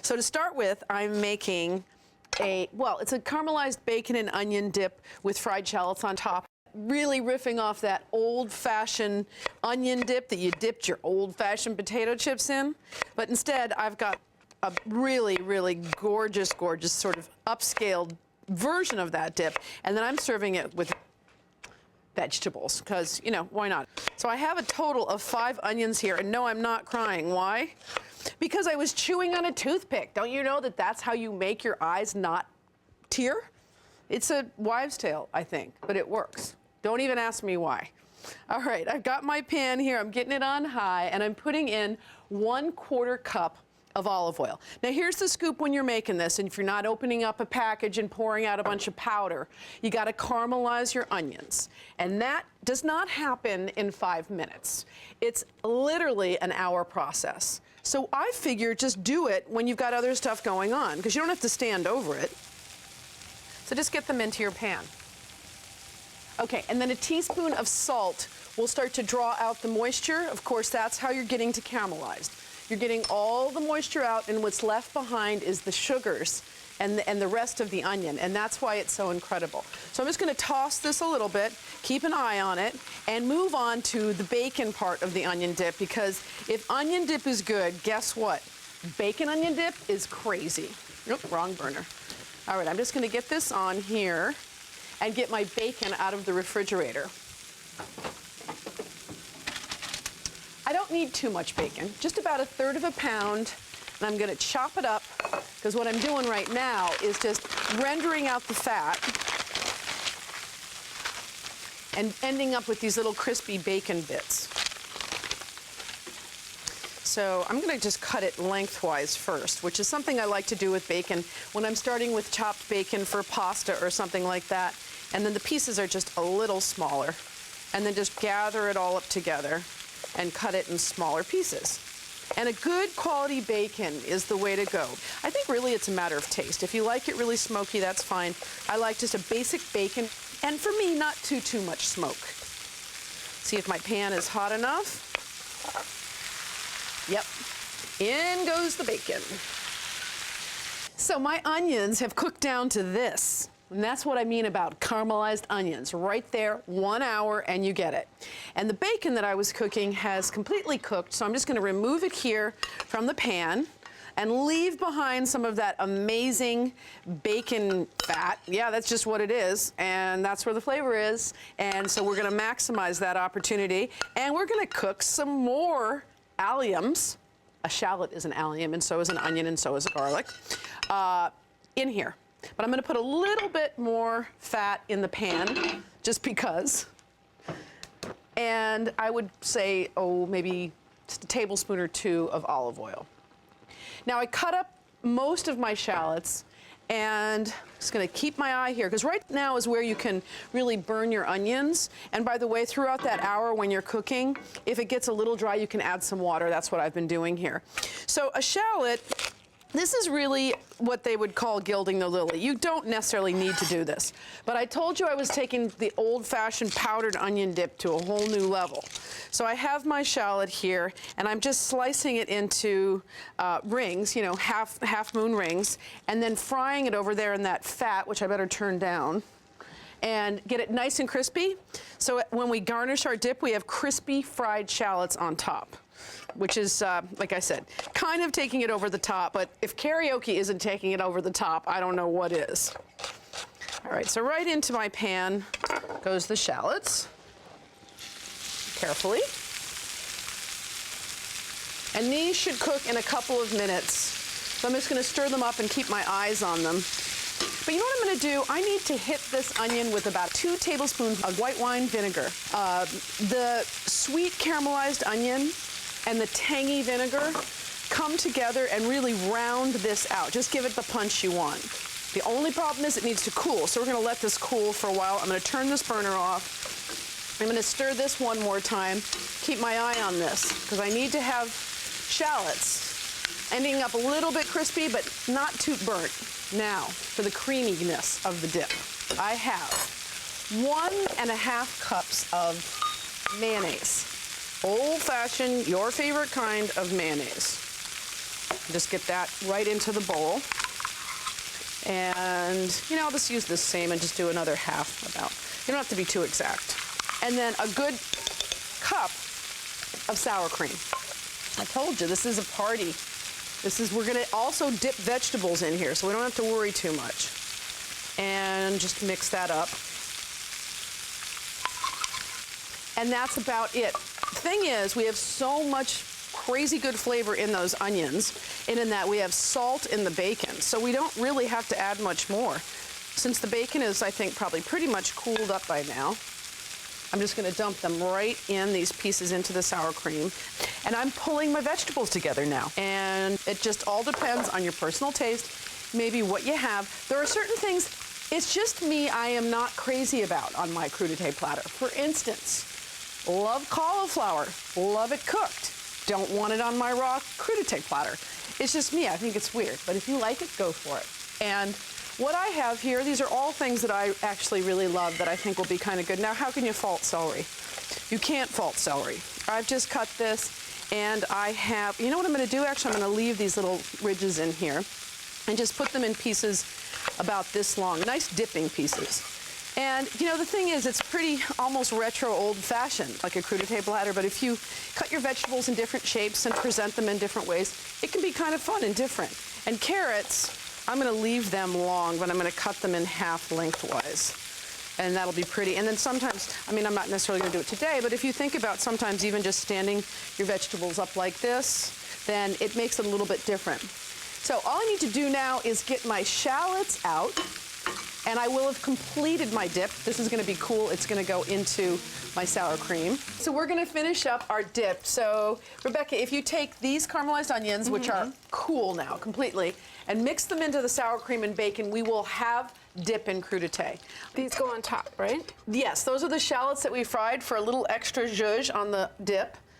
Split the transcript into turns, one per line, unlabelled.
So to start with, I'm making it's a caramelized bacon and onion dip with fried shallots on top. Really riffing off that old-fashioned onion dip that you dipped your old-fashioned potato chips in. But instead, I've got a really, really gorgeous, gorgeous sort of upscaled version of that dip. And then I'm serving it with vegetables, because, you know, why not? So I have a total of 5 onions here, and no, I'm not crying. Why? Because I was chewing on a toothpick. Don't you know that that's how you make your eyes not tear? It's a wives' tale, I think, but it works. Don't even ask me why. All right, I've got my pan here. I'm getting it on high, and I'm putting in 1/4 cup of olive oil. Now here's the scoop when you're making this, and if you're not opening up a package and pouring out a bunch of powder, you gotta caramelize your onions. And that does not happen in 5 minutes. It's literally an hour process. So I figure just do it when you've got other stuff going on, because you don't have to stand over it. So just get them into your pan. Okay, and then a teaspoon of salt will start to draw out the moisture. Of course, that's how you're getting to caramelized. You're getting all the moisture out, and what's left behind is the sugars and the rest of the onion, and that's why it's so incredible. So I'm just gonna toss this a little bit, keep an eye on it, and move on to the bacon part of the onion dip, because if onion dip is good, guess what? Bacon onion dip is crazy. Nope, wrong burner. All right, I'm just gonna get this on here and get my bacon out of the refrigerator. I don't need too much bacon, just about 1/3 pound, and I'm gonna chop it up, because what I'm doing right now is just rendering out the fat and ending up with these little crispy bacon bits. So I'm gonna just cut it lengthwise first, which is something I like to do with bacon when I'm starting with chopped bacon for pasta or something like that. And then the pieces are just a little smaller. And then just gather it all up together and cut it in smaller pieces. And a good quality bacon is the way to go. I think really it's a matter of taste. If you like it really smoky, that's fine. I like just a basic bacon, and for me, not too much smoke. See if my pan is hot enough. Yep, in goes the bacon. So my onions have cooked down to this. And that's what I mean about caramelized onions. Right there, 1 hour, and you get it. And the bacon that I was cooking has completely cooked, so I'm just gonna remove it here from the pan and leave behind some of that amazing bacon fat. Yeah, that's just what it is, and that's where the flavor is. And so we're gonna maximize that opportunity, and we're gonna cook some more alliums. A shallot is an allium, and so is an onion, and so is a garlic, in here. But I'm gonna put a little bit more fat in the pan, just because. And I would say, maybe just a tablespoon or 2 of olive oil. Now I cut up most of my shallots, and I'm just gonna keep my eye here, because right now is where you can really burn your onions. And by the way, throughout that hour when you're cooking, if it gets a little dry, you can add some water. That's what I've been doing here. So a shallot, this is really what they would call gilding the lily. You don't necessarily need to do this. But I told you I was taking the old-fashioned powdered onion dip to a whole new level. So I have my shallot here, and I'm just slicing it into rings, you know, half moon rings, and then frying it over there in that fat, which I better turn down, and get it nice and crispy. So when we garnish our dip, we have crispy fried shallots on top, which is, like I said, kind of taking it over the top, but if karaoke isn't taking it over the top, I don't know what is. All right, so right into my pan goes the shallots, carefully. And these should cook in a couple of minutes. So I'm just gonna stir them up and keep my eyes on them. But you know what I'm gonna do? I need to hit this onion with about 2 tablespoons of white wine vinegar. The sweet caramelized onion and the tangy vinegar come together and really round this out. Just give it the punch you want. The only problem is it needs to cool, so we're gonna let this cool for a while. I'm gonna turn this burner off. I'm gonna stir this one more time. Keep my eye on this, because I need to have shallots ending up a little bit crispy, but not too burnt. Now, for the creaminess of the dip, I have 1½ cups of mayonnaise. Old-fashioned, your favorite kind of mayonnaise. Just get that right into the bowl. And, you know, I'll just use the same and just do another half about. You don't have to be too exact. And then a good cup of sour cream. I told you, this is a party. We're gonna also dip vegetables in here, so we don't have to worry too much. And just mix that up. And that's about it. The thing is, we have so much crazy good flavor in those onions, and in that we have salt in the bacon, so we don't really have to add much more. Since the bacon is, I think, probably pretty much cooled up by now, I'm just gonna dump them right in, these pieces into the sour cream. And I'm pulling my vegetables together now. And it just all depends on your personal taste, maybe what you have. There are certain things, it's just me, I am not crazy about on my crudité platter. For instance, love cauliflower, love it cooked. Don't want it on my raw crudité platter. It's just me, I think it's weird. But if you like it, go for it. And what I have here, these are all things that I actually really love that I think will be kind of good. Now, how can you fault celery? You can't fault celery. I've just cut this, and I have, you know what I'm gonna do? Actually, I'm gonna leave these little ridges in here and just put them in pieces about this long, nice dipping pieces. And, you know, the thing is, it's pretty almost retro old-fashioned, like a crudité platter, but if you cut your vegetables in different shapes and present them in different ways, it can be kind of fun and different. And carrots, I'm gonna leave them long, but I'm gonna cut them in half lengthwise. And that'll be pretty. And then sometimes, I mean, I'm not necessarily gonna do it today, but if you think about sometimes even just standing your vegetables up like this, then it makes it a little bit different. So all I need to do now is get my shallots out, and I will have completed my dip. This is gonna be cool. It's gonna go into my sour cream. So we're gonna finish up our dip. So Rebecca, if you take these caramelized onions, which are cool now completely, and mix them into the sour cream and bacon, we will have dip and crudité.
These go on top, right?
Yes, those are the shallots that we fried for a little extra zhuzh on the dip.